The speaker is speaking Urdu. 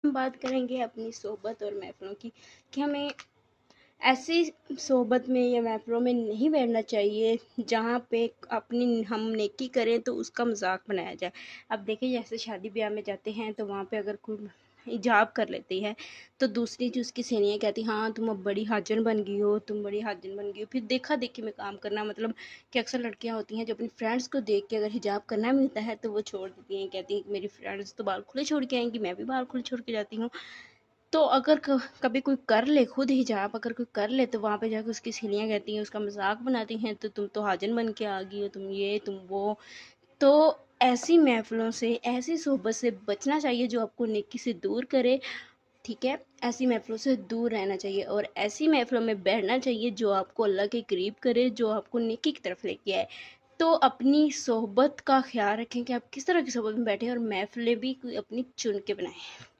ہم بات کریں گے اپنی صحبت اور محفلوں کی کہ ہمیں ایسی صحبت میں یا محفلوں میں نہیں بیٹھنا چاہیے جہاں پہ اپنی ہم نیکی کریں تو اس کا مذاق بنایا جائے۔ اب دیکھیں جیسے شادی بیاہ میں جاتے ہیں تو وہاں پہ اگر کوئی حجاب کر لیتی ہے تو دوسری جو اس کی سہیلیاں کہتی ہیں ہاں تم اب بڑی حاجن بن گئی ہو، تم بڑی حاجن بن گئی ہو۔ پھر دیکھا دیکھی میں کام کرنا، مطلب کہ اکثر لڑکیاں ہوتی ہیں جو اپنی فرینڈس کو دیکھ کے اگر حجاب کرنا ملتا ہے تو وہ چھوڑ دیتی ہیں، کہتی ہیں کہ میری فرینڈس تو بال کھلے چھوڑ کے آئیں گی، میں بھی بال کھلے چھوڑ کے جاتی ہوں۔ تو اگر کبھی کوئی کر لے خود حجاب اگر کوئی کر لے تو وہاں پہ جا کے اس کی سہیلیاں کہتی ہیں، اس کا مذاق بناتی ہیں، تو تم تو حاجن بن کے آ گئی ہو، تم یہ تم وہ۔ تو ایسی محفلوں سے، ایسی صحبت سے بچنا چاہیے جو آپ کو نیکی سے دور کرے، ٹھیک ہے؟ ایسی محفلوں سے دور رہنا چاہیے اور ایسی محفلوں میں بیٹھنا چاہیے جو آپ کو اللہ کے قریب کرے، جو آپ کو نیکی کی طرف لے کے آئے۔ تو اپنی صحبت کا خیال رکھیں کہ آپ کس طرح کی صحبت میں بیٹھیں اور محفلیں بھی کوئی اپنی چن کے بنائیں۔